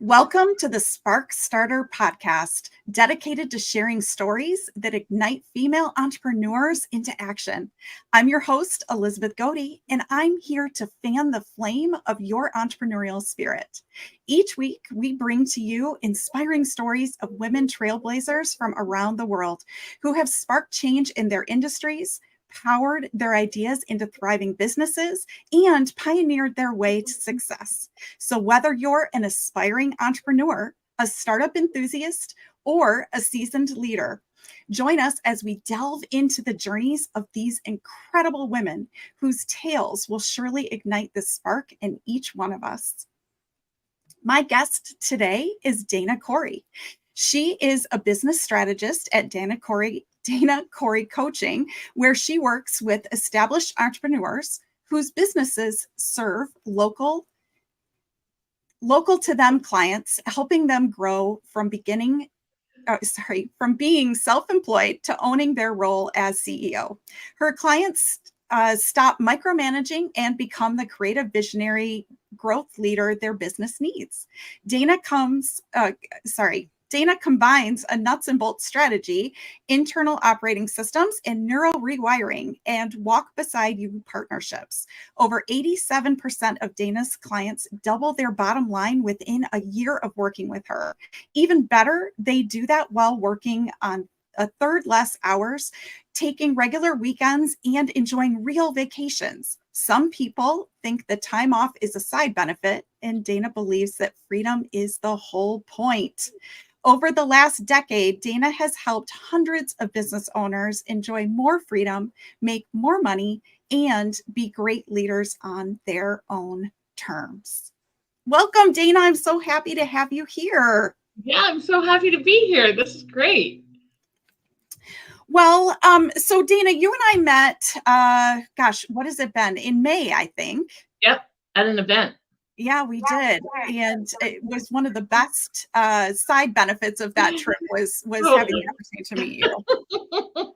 Welcome to the StartHer podcast, dedicated to sharing stories that ignite female entrepreneurs into action. I'm your host, Elizabeth Godey, and I'm here to fan the flame of your entrepreneurial spirit. Each week, we bring to you inspiring stories of women trailblazers from around the world who have sparked change in their industries, powered their ideas into thriving businesses, and pioneered their way to success. So, whether you're an aspiring entrepreneur, a startup enthusiast, or a seasoned leader, join us as we delve into the journeys of these incredible women whose tales will surely ignite the spark in each one of us. My guest today is Dana Corey. She is a business strategist at Dana Corey Coaching, where she works with established entrepreneurs whose businesses serve local to them clients, helping them grow from from being self-employed to owning their role as CEO. Her clients stop micromanaging and become the creative visionary growth leader their business needs. Dana combines a nuts and bolts strategy, internal operating systems, and neuro rewiring, and walk beside you partnerships. Over 87% of Dana's clients double their bottom line within a year of working with her. Even better, they do that while working on a third less hours, taking regular weekends, and enjoying real vacations. Some people think the time off is a side benefit, and Dana believes that freedom is the whole point. Over the last decade, Dana has helped hundreds of business owners enjoy more freedom, make more money, and be great leaders on their own terms. Welcome, Dana. I'm so happy to have you here. Yeah, I'm so happy to be here. This is great. Well, so Dana, you and I met, what has it been? In May, I think. Yep, at an event. Yeah, we did. And it was one of the best side benefits of that trip was having the opportunity to meet you.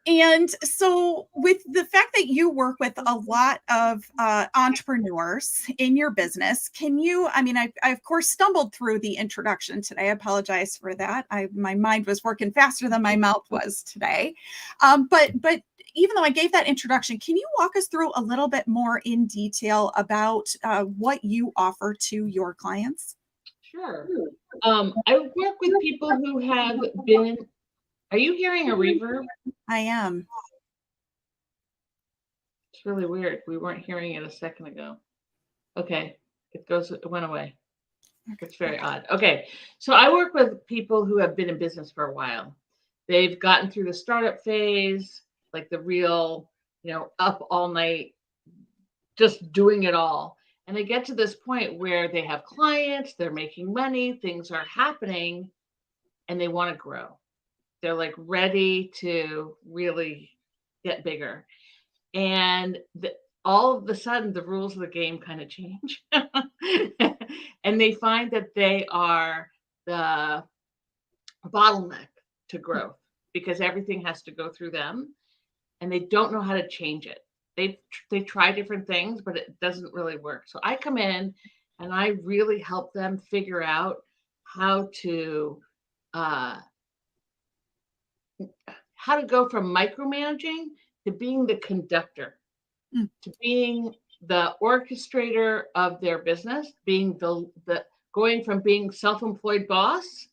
And so with the fact that you work with a lot of entrepreneurs in your business, I of course stumbled through the introduction today. I apologize for that. My mind was working faster than my mouth was today. But even though I gave that introduction, can you walk us through a little bit more in detail about what you offer to your clients? Sure. I work with people who have been. Are you hearing a reverb? I am. It's really weird. We weren't hearing it a second ago. Okay, it went away. It's very odd. Okay, so I work with people who have been in business for a while. They've gotten through the startup phase, like the real, up all night, just doing it all. And they get to this point where they have clients, they're making money, things are happening, and they want to grow. They're like ready to really get bigger. And all of a sudden, the rules of the game kind of change. And they find that they are the bottleneck to growth because everything has to go through them. And they don't know how to change it. They try different things, but it doesn't really work. So I come in and I really help them figure out how to go from micromanaging to being the conductor, to being the orchestrator of their business, being the going from being self-employed boss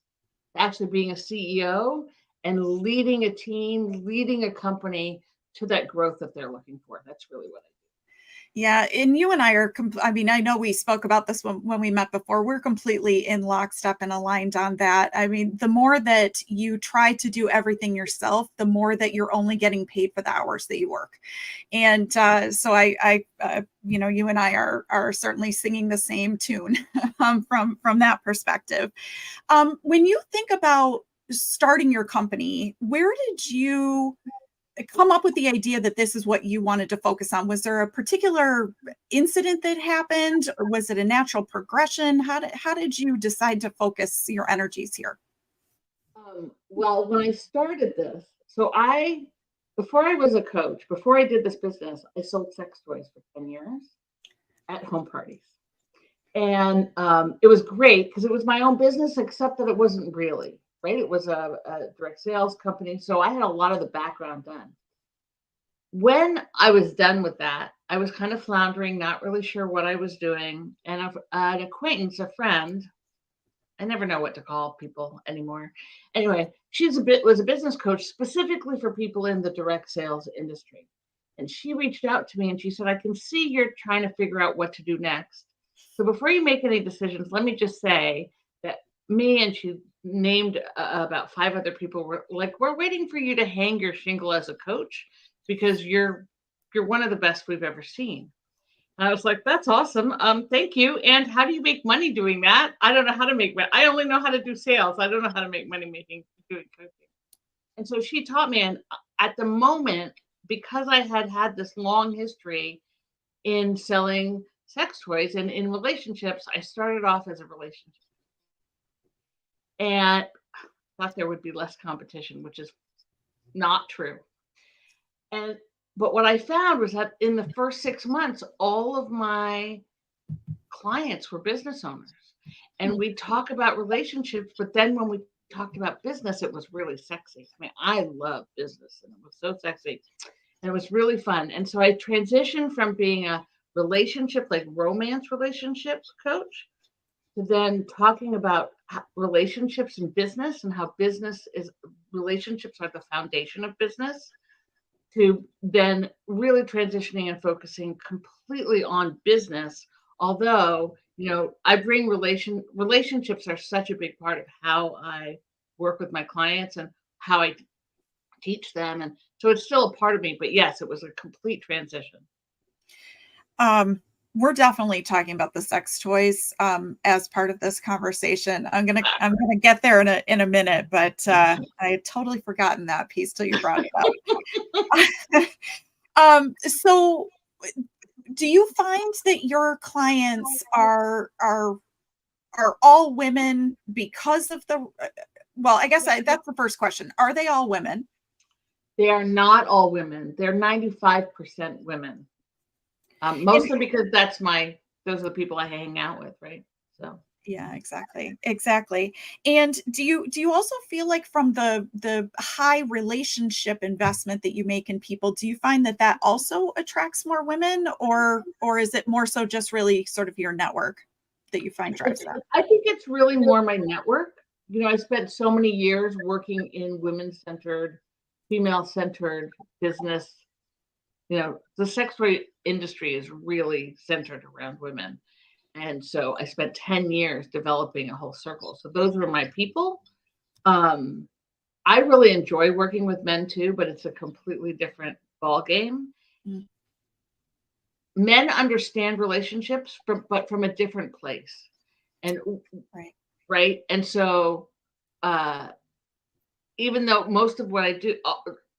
to actually being a CEO and leading a team, leading a company to that growth that they're looking for. That's really what I do. Yeah, and you and I are, I know we spoke about this when we met before. We're completely in lockstep and aligned on that. I mean, the more that you try to do everything yourself, the more that you're only getting paid for the hours that you work. And so you and I are certainly singing the same tune from that perspective. When you think about starting your company, where did you come up with the idea that this is what you wanted to focus on? Was there a particular incident that happened, or was it a natural progression? How did you decide to focus your energies here? Well, when I started this, before I was a coach, before I did this business, I sold sex toys for 10 years at home parties. And it was great because it was my own business, except that it wasn't really, right? It was a direct sales company. So I had a lot of the background done. When I was done with that, I was kind of floundering, not really sure what I was doing. And an acquaintance, a friend, I never know what to call people anymore. Anyway, was a business coach specifically for people in the direct sales industry. And she reached out to me and she said, I can see you're trying to figure out what to do next. So before you make any decisions, let me just say that me and she named about 5 other people were like, we're waiting for you to hang your shingle as a coach because you're one of the best we've ever seen. And I was like, that's awesome. Thank you. And how do you make money doing that? I don't know how to make money. I only know how to do sales. I don't know how to make money doing coaching. And so she taught me. And at the moment, because I had this long history in selling sex toys and in relationships, I started off as a relationship and thought there would be less competition, which is not true. And but what I found was that in the first 6 months, all of my clients were business owners. And we talk about relationships, but then when we talked about business, it was really sexy. I mean, I love business and it was so sexy and it was really fun. And so I transitioned from being a relationship, like romance relationships coach, to then talking about relationships and business and how relationships are the foundation of business, to then really transitioning and focusing completely on business. Although, I bring relationships are such a big part of how I work with my clients and how I teach them. And so it's still a part of me, but yes, it was a complete transition. We're definitely talking about the sex toys as part of this conversation. I'm gonna get there in a minute, but I had totally forgotten that piece till you brought it up. So do you find that your clients are all women because of the well, I guess that's the first question. Are they all women? They are not all women. They're 95% women. Mostly because those are the people I hang out with, right? So yeah, exactly. And do you also feel like from the high relationship investment that you make in people, do you find that also attracts more women, or is it more so just really sort of your network that you find drives that? I think it's really more my network. I spent so many years working in women-centered, female-centered business. The sex toy industry is really centered around women. And so I spent 10 years developing a whole circle. So those were my people. I really enjoy working with men too, but it's a completely different ball game. Mm. Men understand relationships, but from a different place. And right. And so even though most of what I do,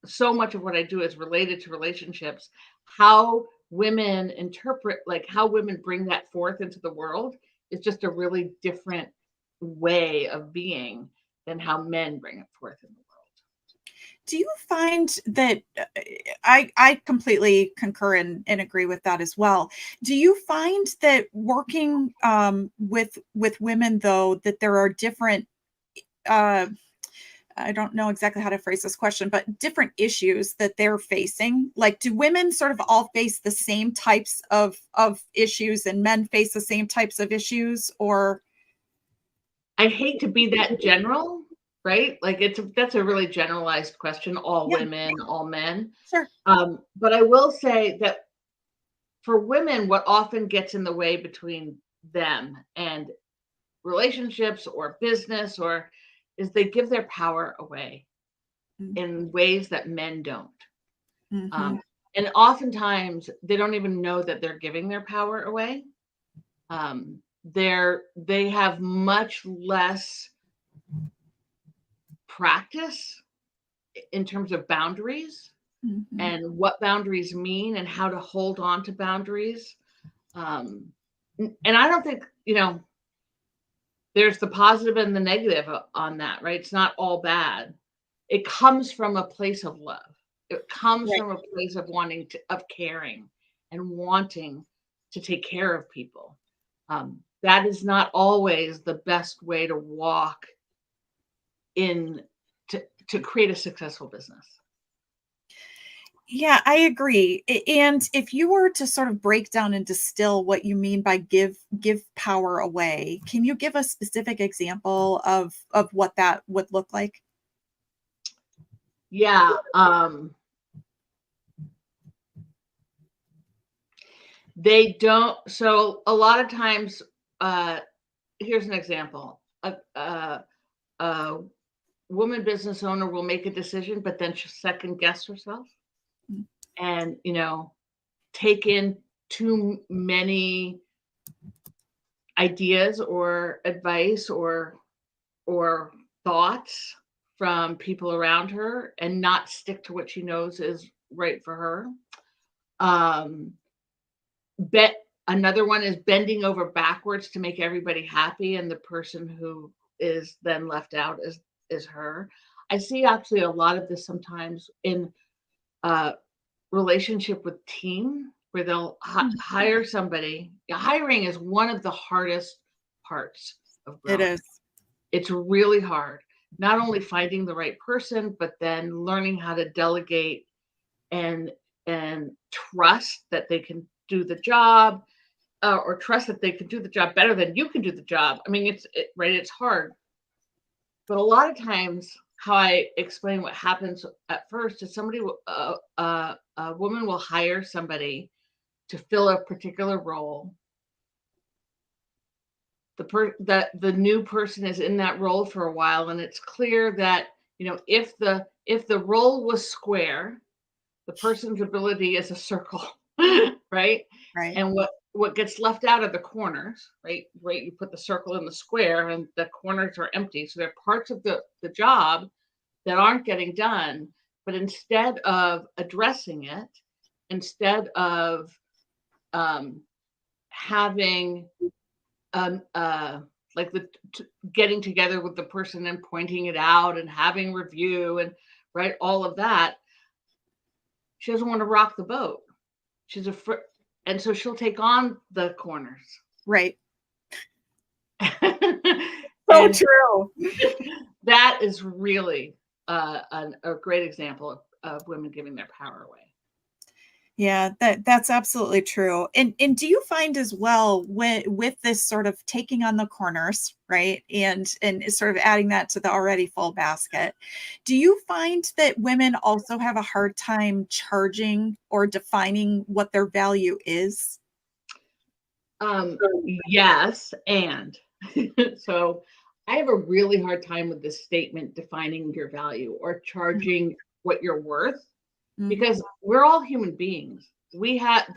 so much of what I do is related to relationships, how women interpret, like how women bring that forth into the world is just a really different way of being than how men bring it forth in the world. Do you find that I completely concur and agree with that as well. Do you find that working with women, though, that there are different I don't know exactly how to phrase this question, but different issues that they're facing? Like, do women sort of all face the same types of issues and men face the same types of issues? Or I hate to be that general, right? Like that's a really generalized question, all women, all men. Sure. But I will say that for women, what often gets in the way between them and relationships or business is they give their power away in ways that men don't. Mm-hmm. And oftentimes they don't even know that they're giving their power away. They have much less practice in terms of boundaries and what boundaries mean and how to hold on to boundaries. And I don't think, there's the positive and the negative on that, right? It's not all bad. It comes from a place of love. It comes from a place of of caring and wanting to take care of people. that is not always the best way to walk in to create a successful business. Yeah, I agree. And if you were to sort of break down and distill what you mean by give power away, can you give a specific example of what that would look like? Yeah. They don't. So a lot of times, here's an example. A woman business owner will make a decision, but then she'll second guess herself Mm. and, take in too many ideas or advice or thoughts from people around her and not stick to what she knows is right for her. Um, bet Another one is bending over backwards to make everybody happy, and the person who is then left out is her. I see actually a lot of this sometimes in relationship with team where they'll Mm. hire somebody. Hiring is one of the hardest parts of It growing. is. It's really hard. Not only finding the right person, but then learning how to delegate and trust that they can do the job, or trust that they can do the job better than you can do the job. I mean, right. It's hard, but a lot of times, how I explain what happens at first is a woman will hire somebody to fill a particular role. The new person is in that role for a while, and it's clear that if the role was square, the person's ability is a circle, right? Right. And what gets left out of the corners, right? You put the circle in the square, and the corners are empty. So there are parts of the job that aren't getting done. But instead of addressing it, instead of having like getting together with the person and pointing it out and having review and right all of that, she doesn't want to rock the boat. And so she'll take on the corners. Right. So And true. that is really a great example of women giving their power away. Yeah, that's absolutely true. And do you find as well with this sort of taking on the corners, right? And sort of adding that to the already full basket, do you find that women also have a hard time charging or defining what their value is? Yes, and so I have a really hard time with this statement defining your value or charging what you're worth, Mhm. because we're all human beings. We have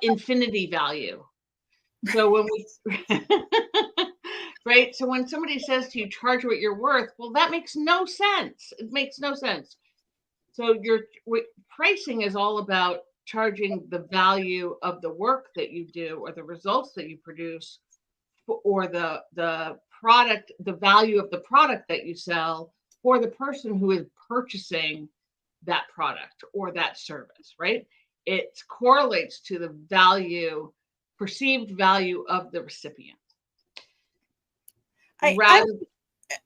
infinity value. So when we right, so when somebody says to you, charge what you're worth, well, that makes no sense. It makes no sense. So pricing is all about charging the value of the work that you do or the results that you produce, or the product, the value of the product that you sell, for the person who is purchasing that product or that service, right? It correlates to the perceived value of the recipient. I, I Rather,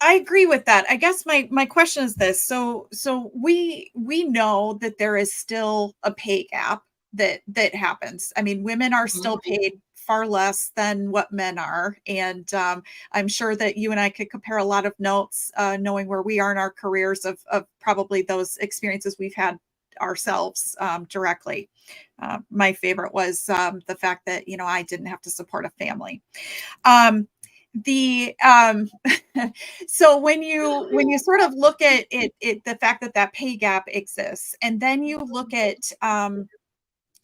I agree with that. I guess my question is this. So we know that there is still a pay gap that happens. I mean, women are still paid far less than what men are. And I'm sure that you and I could compare a lot of notes, knowing where we are in our careers of probably those experiences we've had ourselves directly. My favorite was the fact that, I didn't have to support a family. Um, the so when you sort of look at it, the fact that pay gap exists, and then you look at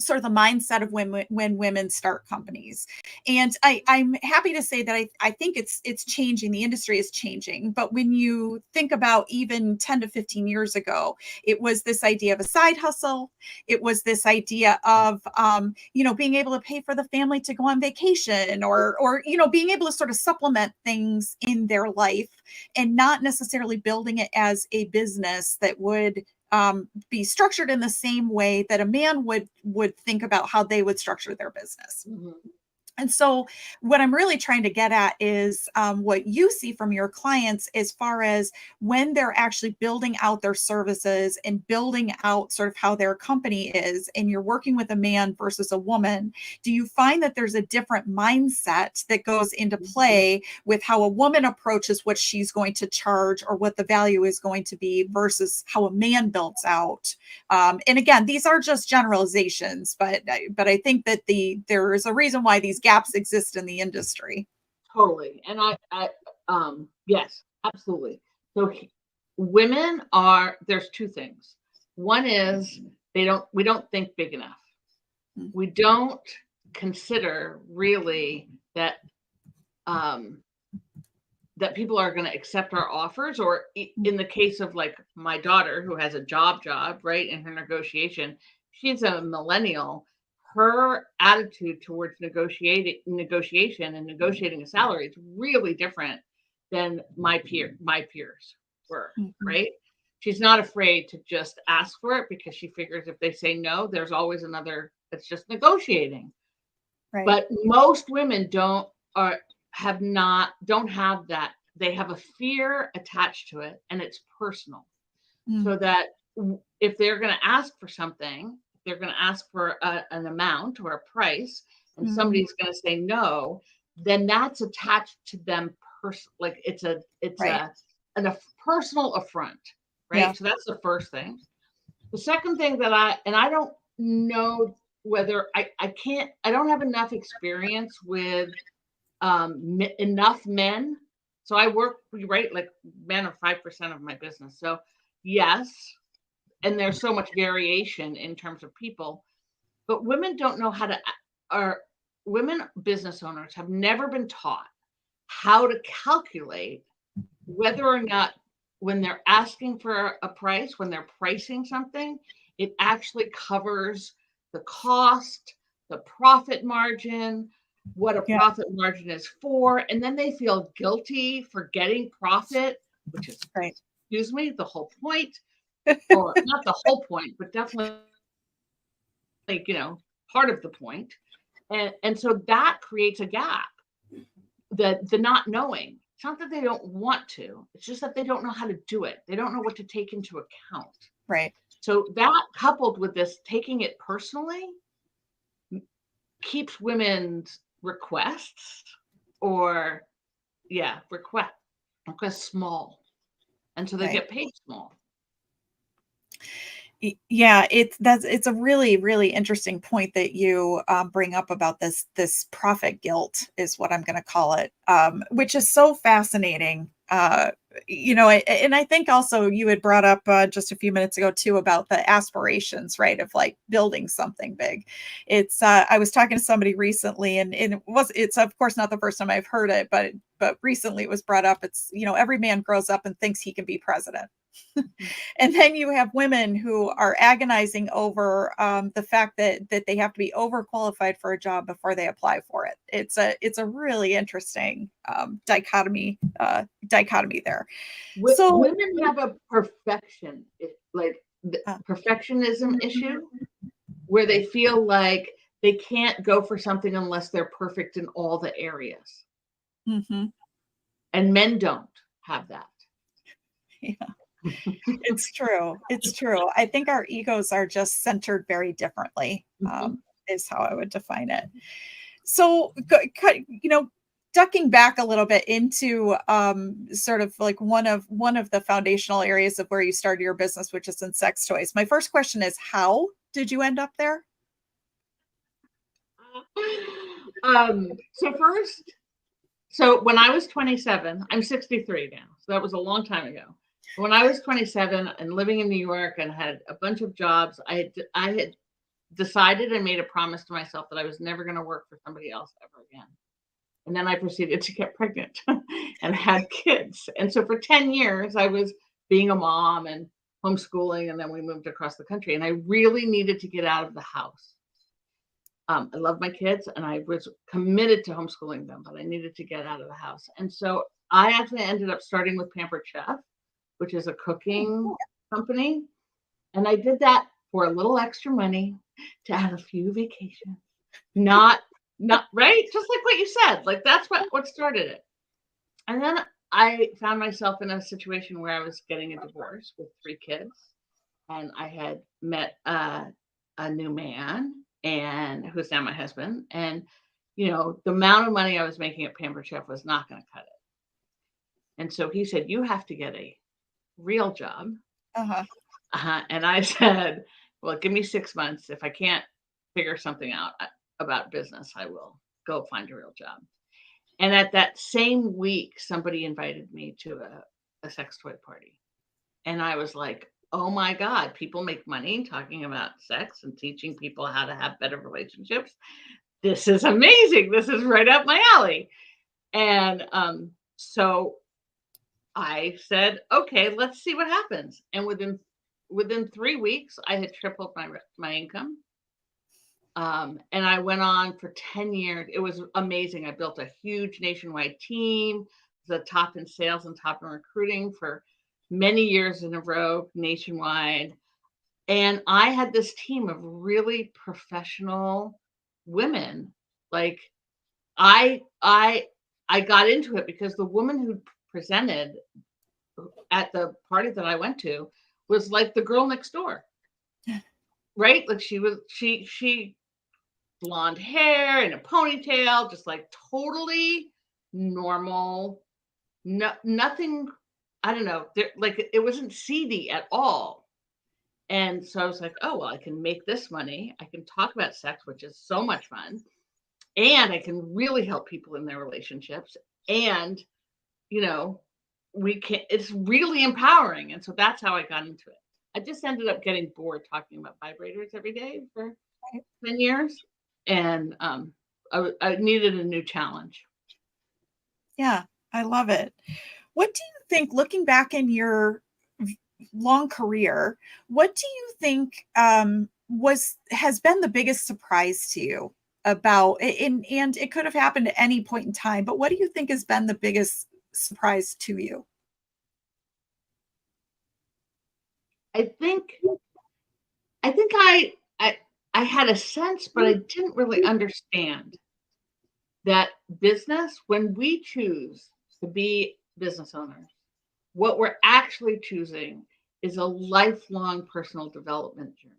sort of the mindset of when women start companies. And I'm happy to say that I think it's changing. The industry is changing. But when you think about even 10 to 15 years ago, it was this idea of a side hustle. It was this idea of being able to pay for the family to go on vacation, or being able to sort of supplement things in their life, and not necessarily building it as a business that would be structured in the same way that a man would think about how they would structure their business. Mhm. And so, what I'm really trying to get at is what you see from your clients as far as when they're actually building out their services and building out sort of how their company is, and you're working with a man versus a woman. Do you find that there's a different mindset that goes into play with how a woman approaches what she's going to charge or what the value is going to be versus how a man builds out? And again, these are just generalizations, but I think that there is a reason why these gaps exist in the industry. Totally. And yes, absolutely. So women are, there's two things. One is we don't think big enough. We don't consider really that, that people are going to accept our offers, or in the case of like my daughter who has a job, right, in her negotiation, she's a millennial. Her attitude towards negotiation and negotiating a salary is really different than my peers were, right? She's not afraid to just ask for it because she figures if they say no, there's always another. It's just negotiating. Right. But most women don't have that. They have a fear attached to it, and it's personal. So that if they're going to ask for something, they're going to ask for an amount or a price, and somebody's going to say no, then that's attached to them like it's a personal affront, right? Yeah. So that's the first thing. The second thing that I don't know whether I don't have enough experience with enough men. So I work, right? Like men are 5% of my business. So yes, and there's so much variation in terms of people, but women don't know how to, or women business owners have never been taught how to calculate whether or not when they're asking for a price, when they're pricing something, it actually covers the cost, the profit margin, what a profit margin is for, and then they feel guilty for getting profit, which is, excuse me, the whole point, or not the whole point, but definitely, like, part of the point. And so that creates a gap, the not knowing. It's not that they don't want to, it's just that they don't know how to do it. They don't know what to take into account. Right. So that, coupled with this taking it personally, keeps women's requests small, and so they get paid small. Yeah, it's a really, really interesting point that you bring up about this profit guilt is what I'm going to call it, which is so fascinating. And I think also you had brought up just a few minutes ago too about the aspirations, right, of like building something big. It's I was talking to somebody recently, and it's of course not the first time I've heard it, but recently it was brought up. It's, every man grows up and thinks he can be president. And then you have women who are agonizing over the fact that they have to be overqualified for a job before they apply for it. It's a really interesting dichotomy there. So women have a perfectionism issue where they feel like they can't go for something unless they're perfect in all the areas. Mm-hmm. And men don't have that. Yeah. It's true. It's true. I think our egos are just centered very differently, is how I would define it. So, ducking back a little bit into sort of like one of the foundational areas of where you started your business, which is in sex toys. My first question is, how did you end up there? So when I was 27, I'm 63 now, so that was a long time ago. When I was 27 and living in New York and had a bunch of jobs, I had decided and made a promise to myself that I was never going to work for somebody else ever again. And then I proceeded to get pregnant and had kids. And so for 10 years, I was being a mom and homeschooling, and then we moved across the country. And I really needed to get out of the house. I love my kids, and I was committed to homeschooling them, but I needed to get out of the house. And so I actually ended up starting with Pampered Chef, which is a cooking company. And I did that for a little extra money to have a few vacations, not Not right, just like what you said. Like that's what started it. And then I found myself in a situation where I was getting a divorce with 3 kids, and I had met a new man, and who's now my husband. And the amount of money I was making at Pampered Chef was not going to cut it. And so he said, "You have to get a real job." Uh-huh. And I said, "Well, give me 6 months. If I can't figure something out about business, I will go find a real job." And at that same week, somebody invited me to a sex toy party. And I was like, oh my God, people make money talking about sex and teaching people how to have better relationships. This is amazing. This is right up my alley. And so I said, okay, let's see what happens. And within 3 weeks, I had tripled my income. And I went on for 10 years. It was amazing. I built a huge nationwide team, was a top in sales and top in recruiting for many years in a row nationwide. And I had this team of really professional women. Like I got into it because the woman who presented at the party that I went to was like the girl next door. Right? Like she blonde hair and a ponytail, just like totally normal. No, nothing, I don't know, like it wasn't seedy at all. And so I was like, oh, well, I can make this money. I can talk about sex, which is so much fun. And I can really help people in their relationships. And, it's really empowering. And so that's how I got into it. I just ended up getting bored talking about vibrators every day for 10 years. And I needed a new challenge. Yeah, I love it. What do you think, looking back in your long career, what do you think has been the biggest surprise to you about and it could have happened at any point in time, but what do you think has been the biggest surprise to you? I think I had a sense, but I didn't really understand that business, when we choose to be business owners, what we're actually choosing is a lifelong personal development journey.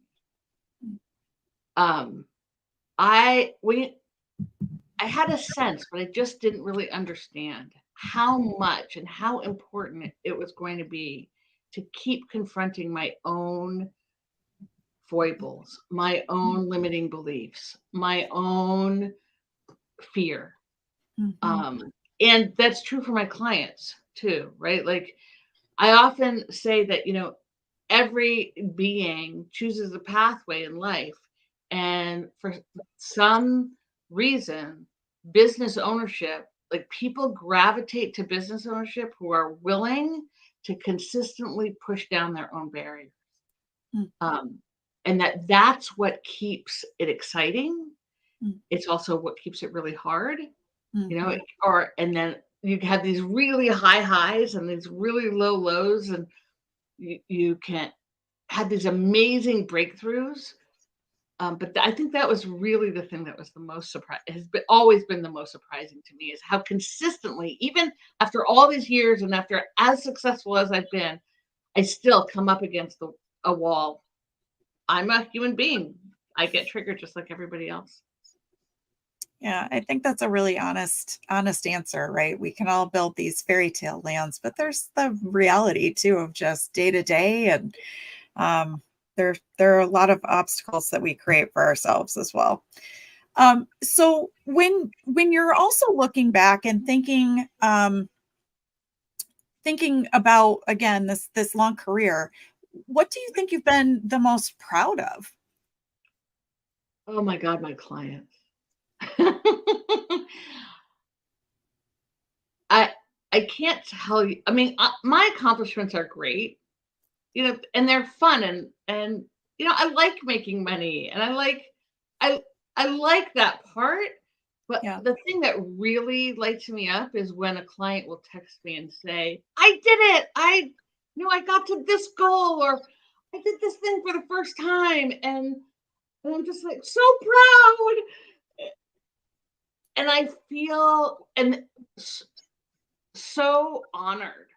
I had a sense, but I just didn't really understand how much and how important it was going to be to keep confronting my own foibles, my own limiting beliefs, my own fear. And that's true for my clients too, right? Like I often say that, every being chooses a pathway in life. And for some reason, business ownership, like people gravitate to business ownership who are willing to consistently push down their own barriers. And that's what keeps it exciting. It's also what keeps it really hard, and then you have these really high highs and these really low lows, and you can have these amazing breakthroughs. But I think that was really the thing that was the most always been the most surprising to me, is how consistently, even after all these years and after as successful as I've been, I still come up against a wall. I'm a human being. I get triggered just like everybody else. Yeah, I think that's a really honest answer, right? We can all build these fairy tale lands, but there's the reality too of just day to day, and there are a lot of obstacles that we create for ourselves as well. So when you're also looking back and thinking about, again, this long career, what do you think you've been the most proud of? Oh my God, my clients. I can't tell you. I mean, my accomplishments are great, and they're fun, and I like making money, and I like that part. But the thing that really lights me up is when a client will text me and say, "I did it! I got to this goal, or I did this thing for the first time," and I'm just like so proud. and I feel so honored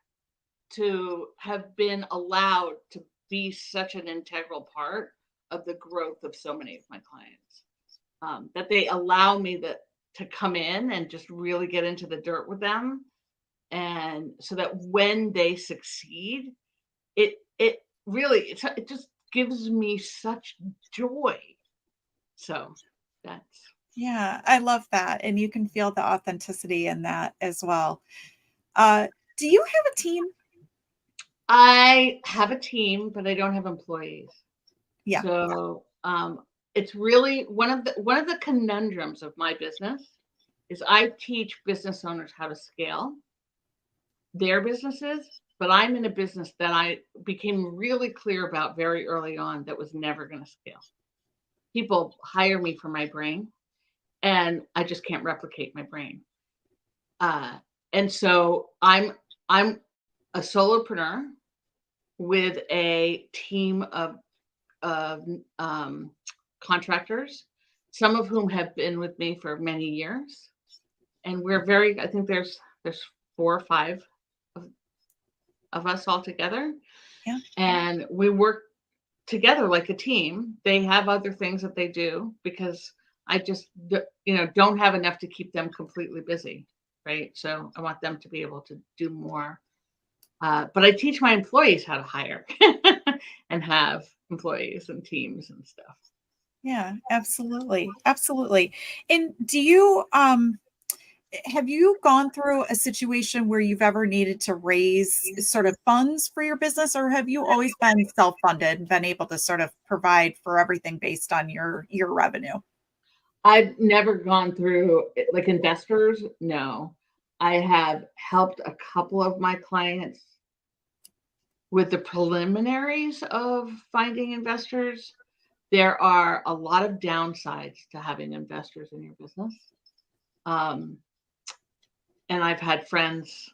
to have been allowed to be such an integral part of the growth of so many of my clients, that they allow me to come in and just really get into the dirt with them. And so that when they succeed, it really, it just gives me such joy. So that's, Yeah, I love that. And you can feel the authenticity in that as well. Do you have a team? I have a team, but I don't have employees. Yeah. So it's really one of the conundrums of my business is I teach business owners how to scale their businesses, but I'm in a business that I became really clear about very early on that was never going to scale. People hire me for my brain, and I just can't replicate my brain. And so I'm a solopreneur with a team of contractors, some of whom have been with me for many years, and I think there's 4 or 5 of us all together, Yeah. and we work together like a team. They have other things that they do because I just don't have enough to keep them completely busy, right? So I want them to be able to do more. But I teach my employees how to hire and have employees and teams and stuff. Yeah, absolutely. Absolutely. And do you have you gone through a situation where you've ever needed to raise sort of funds for your business, or have you always been self-funded and been able to sort of provide for everything based on your revenue? I've never gone through like investors. No, I have helped a couple of my clients with the preliminaries of finding investors. There are a lot of downsides to having investors in your business. Um, and I've had friends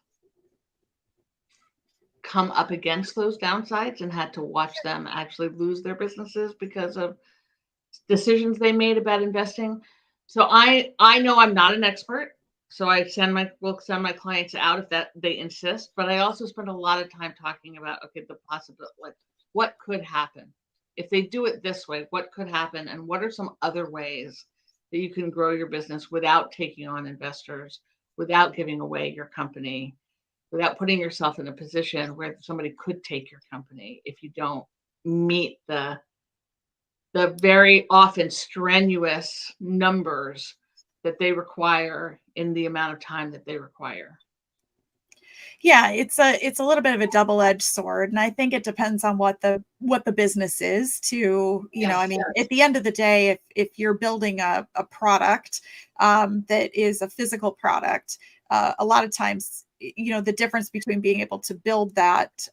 come up against those downsides and had to watch them actually lose their businesses because of decisions they made about investing. So I know I'm not an expert. So will send my clients out if that they insist. But I also spend a lot of time talking about, okay, the possibility, like what could happen if they do it this way. What could happen, and what are some other ways that you can grow your business without taking on investors, without giving away your company, without putting yourself in a position where somebody could take your company if you don't meet the very often strenuous numbers that they require in the amount of time that they require. Yeah, it's a little bit of a double-edged sword, and I think it depends on what the business is too. I Yes. mean, at the end of the day, if you're building a product that is a physical product, a lot of times, the difference between being able to build that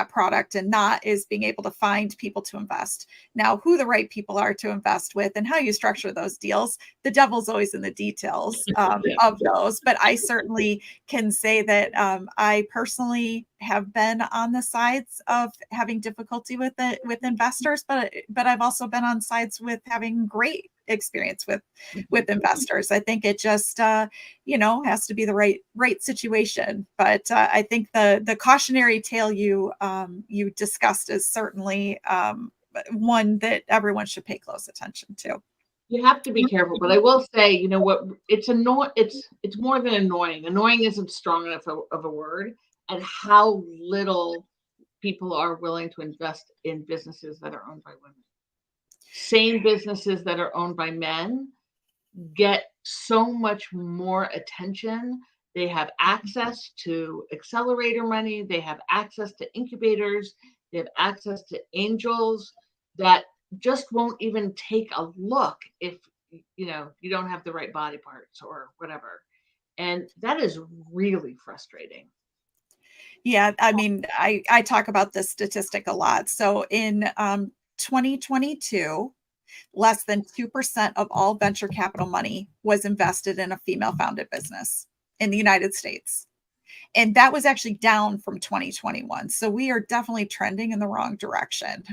product and not is being able to find people to invest. Now, who the right people are to invest with and how you structure those deals, the devil's always in the details of those. But I certainly can say that I personally have been on the sides of having difficulty with it with investors, but I've also been on sides with having great experience with investors. I think it just has to be the right situation. But I think the cautionary tale you discussed is certainly one that everyone should pay close attention to. You have to be careful, but I will say, what, it's annoying. It's more than annoying. Annoying isn't strong enough of a word, and how little people are willing to invest in businesses that are owned by women. Same businesses that are owned by men get so much more attention. They have access to accelerator money. They have access to incubators. They have access to angels that just won't even take a look if you don't have the right body parts or whatever. And that is really frustrating. Yeah, I mean, I talk about this statistic a lot. So in 2022, less than 2% of all venture capital money was invested in a female founded business in the United States. And that was actually down from 2021. So we are definitely trending in the wrong direction.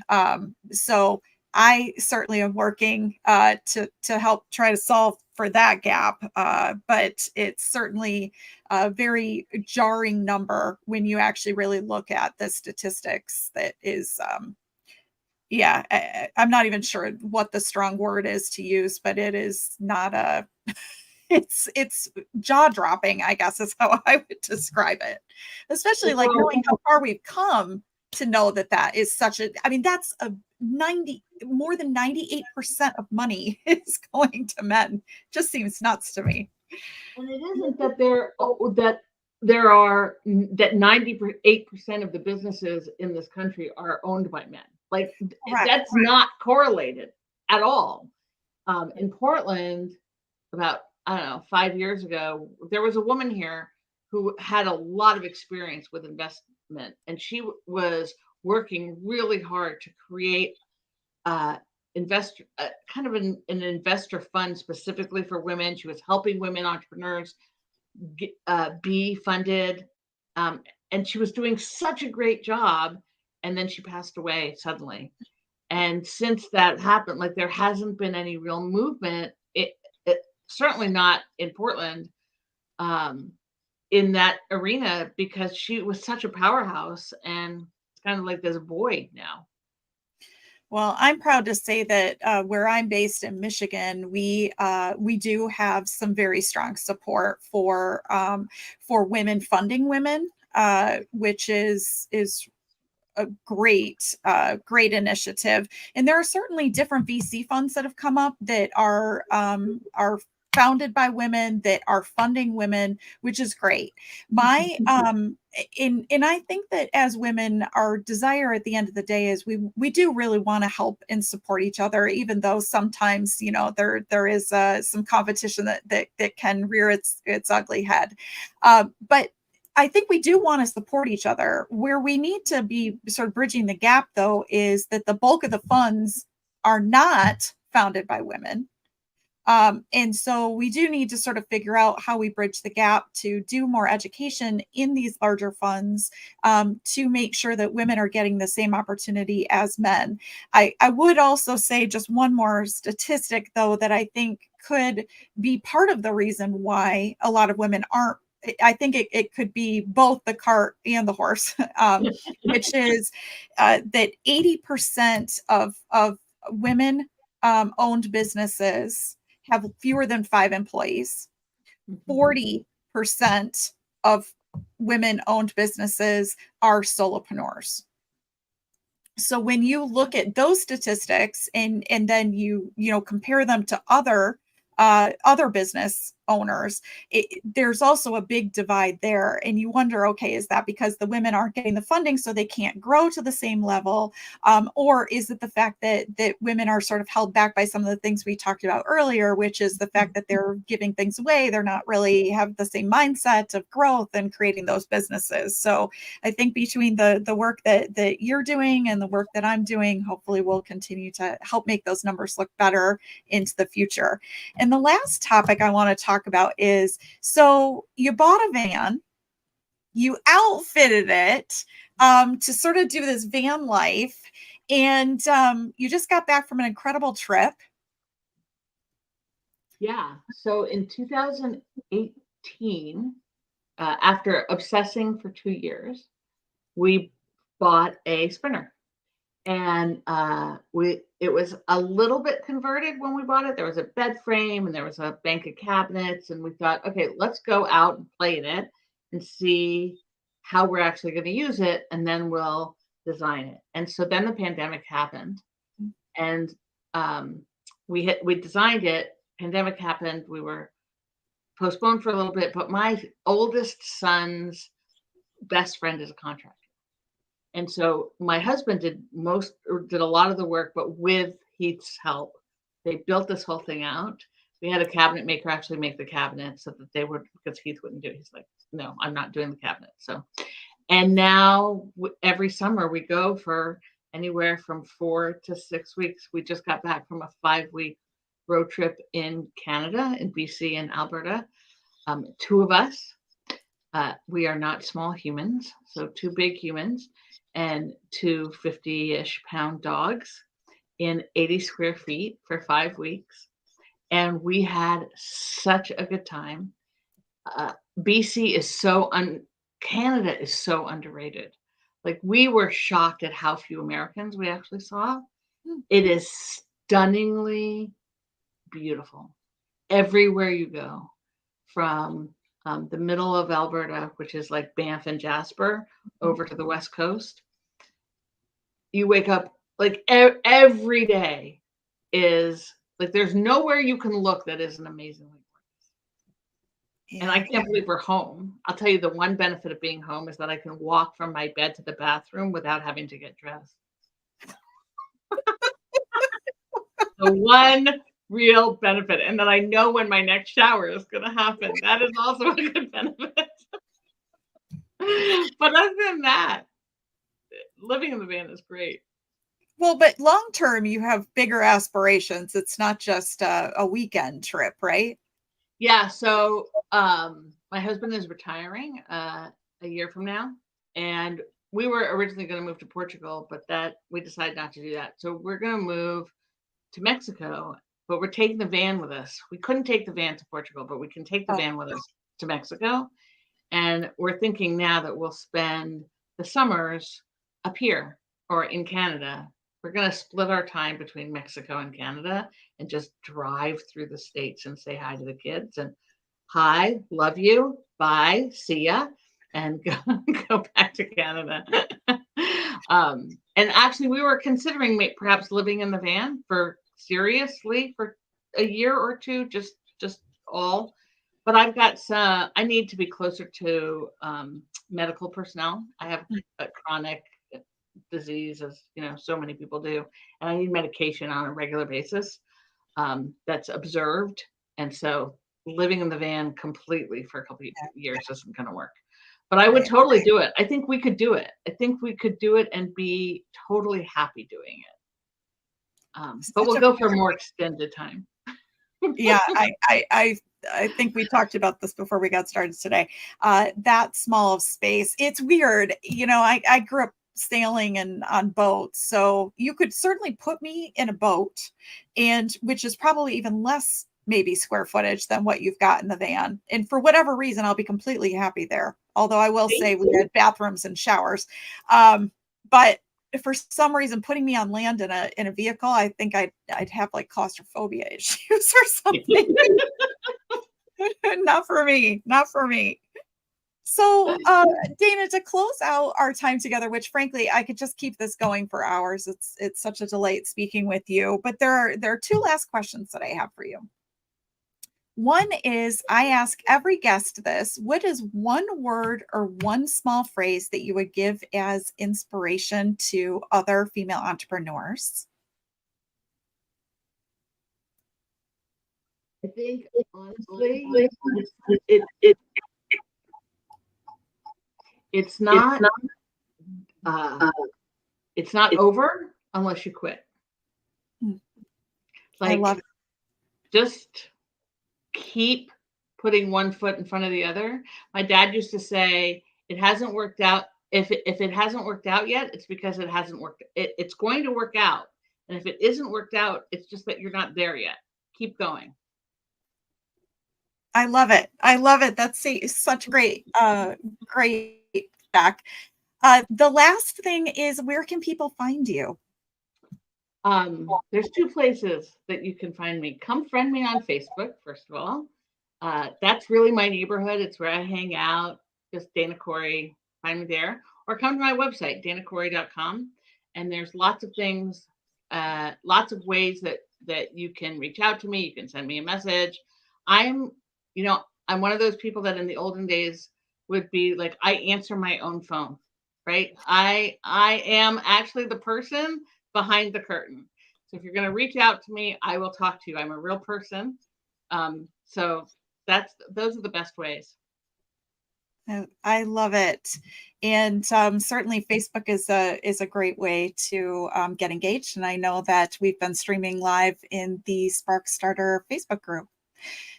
So I certainly am working to help try to solve that gap. But it's certainly a very jarring number when you actually really look at the statistics. That is, yeah, I'm not even sure what the strong word is to use, but it is not a. It's jaw dropping, I guess is how I would describe it. Especially like knowing how far we've come to know that that is such a. I mean, that's a more than 98% of money is going to men. Just seems nuts to me. And it isn't that there are that 98% of the businesses in this country are owned by men. Like that's not correlated at all. In Portland, about I don't know 5 years ago, there was a woman here who had a lot of experience with investment, and she was working really hard to create investor kind of an investor fund specifically for women. She was helping women entrepreneurs be funded, and she was doing such a great job. And then she passed away suddenly. And since that happened, like there hasn't been any real movement. It certainly not in Portland, in that arena, because she was such a powerhouse, and it's kind of like there's a void now. Well, I'm proud to say that where I'm based in Michigan, we do have some very strong support for women funding women, which is a great initiative. And there are certainly different VC funds that have come up that are founded by women that are funding women, which is great. My and I think that as women, our desire at the end of the day is we do really want to help and support each other, even though sometimes there is some competition that can rear its ugly head. But I think we do want to support each other. Where we need to be sort of bridging the gap, though, is that the bulk of the funds are not founded by women. And so we do need to sort of figure out how we bridge the gap to do more education in these larger funds, to make sure that women are getting the same opportunity as men. I would also say just one more statistic, though, that I think could be part of the reason why a lot of women aren't. I think it could be both the cart and the horse, which is that 80% of women owned businesses have fewer than 5 employees. 40% of women owned businesses are solopreneurs. So when you look at those statistics and then you compare them to other business owners, there's also a big divide there. And you wonder, okay, is that because the women aren't getting the funding so they can't grow to the same level? Or is it the fact that women are sort of held back by some of the things we talked about earlier, which is the fact that they're giving things away. They're not really have the same mindset of growth and creating those businesses. So I think between the work that you're doing and the work that I'm doing, hopefully we'll continue to help make those numbers look better into the future. And the last topic I want to talk about is, so you bought a van, you outfitted it to sort of do this van life, and you just got back from an incredible trip. Yeah. So in 2018, after obsessing for 2 years, we bought a spinner. And it was a little bit converted when we bought it. There was a bed frame and there was a bank of cabinets, and we thought, okay, let's go out and play in it and see how we're actually going to use it, and then we'll design it. And so then the pandemic happened, and we designed it. Pandemic happened. We were postponed for a little bit, but my oldest son's best friend is a contractor. And so my husband did a lot of the work, but with Heath's help, they built this whole thing out. We had a cabinet maker actually make the cabinet so that they would, because Heath wouldn't do it. He's like, no, I'm not doing the cabinet. So, and now every summer we go for anywhere from 4 to 6 weeks. We just got back from a 5-week road trip in Canada, in BC and Alberta. 2 of us. We are not small humans, so 2 big humans and 2 50-ish pound dogs in 80 square feet for 5 weeks. and we had such a good time. BC is Canada is so underrated. Like, we were shocked at how few Americans we actually saw. Hmm. It is stunningly beautiful everywhere you go, from the middle of Alberta, which is like Banff and Jasper, over to the West Coast. You wake up like every day is like, there's nowhere you can look that isn't amazingly gorgeous. And I Yeah. can't believe we're home. I'll tell you, the one benefit of being home is that I can walk from my bed to the bathroom without having to get dressed. The one real benefit. And that I know when my next shower is going to happen. That is also a good benefit. But other than that, living in the van is great. Well, but long term, you have bigger aspirations. It's not just a weekend trip, right? Yeah. So my husband is retiring a year from now. And we were originally going to move to Portugal, but that we decided not to do that. So we're going to move to Mexico, but we're taking the van with us. We couldn't take the van to Portugal, but we can take the van with us to Mexico. And we're thinking now that we'll spend the summers up here or in Canada. We're going to split our time between Mexico and Canada and just drive through the States and say hi to the kids and hi, love you, bye, see ya, and go back to Canada. And actually, we were considering perhaps living in the van for a year or two, just all. But I've got I need to be closer to medical personnel. I have a chronic disease, as you know, so many people do, and I need medication on a regular basis that's observed. And so living in the van completely for a couple of years isn't going to work. But I would totally do it. I think we could do it. I think we could do it and be totally happy doing it. But we'll go for a more extended time. Yeah, I think we talked about this before we got started today. That small of space, it's weird. You know, I grew up sailing and on boats, so you could certainly put me in a boat, and which is probably even less maybe square footage than what you've got in the van. And for whatever reason, I'll be completely happy there. Although I will say we had bathrooms and showers. But for some reason, putting me on land in a vehicle, I think I'd have like claustrophobia issues or something. Not for me. Not for me. So, Dana, to close out our time together, which frankly I could just keep this going for hours. It's such a delight speaking with you. But there are two last questions that I have for you. One is, I ask every guest this: what is one word or one small phrase that you would give as inspiration to other female entrepreneurs? I think honestly, it's not over unless you quit. Like, I love it. Just keep putting one foot in front of the other. My dad used to say, it hasn't worked out. If it hasn't worked out yet, it's because it hasn't worked. It's going to work out. And if it isn't worked out, it's just that you're not there yet. Keep going. I love it. I love it. That's such great feedback. The last thing is, where can people find you? There's two places that you can find me. Come friend me on Facebook, first of all. That's really my neighborhood. It's where I hang out. Just Dana Corey, find me there. Or come to my website, danacorey.com. And there's lots of things, lots of ways that you can reach out to me. You can send me a message. I'm one of those people that in the olden days would be like, I answer my own phone, right? I am actually the person behind the curtain. So if you're going to reach out to me, I will talk to you. I'm a real person. So those are the best ways. I love it. And certainly Facebook is a great way to get engaged. And I know that we've been streaming live in the StartHer Facebook group.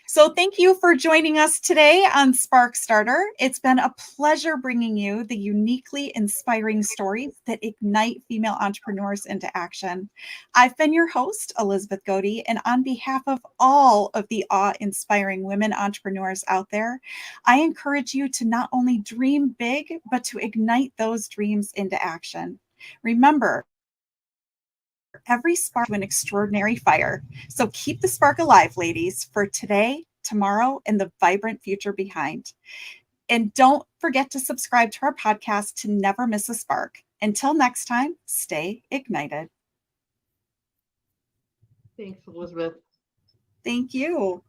So thank you for joining us today on StartHer. It's been a pleasure bringing you the uniquely inspiring stories that ignite female entrepreneurs into action. I've been your host, Elizabeth Godey, and on behalf of all of the awe-inspiring women entrepreneurs out there, I encourage you to not only dream big, but to ignite those dreams into action. Remember, every spark to an extraordinary fire. So keep the spark alive, ladies, for today, tomorrow, and the vibrant future behind. And don't forget to subscribe to our podcast to never miss a spark. Until next time, stay ignited. Thanks, Elizabeth. Thank you.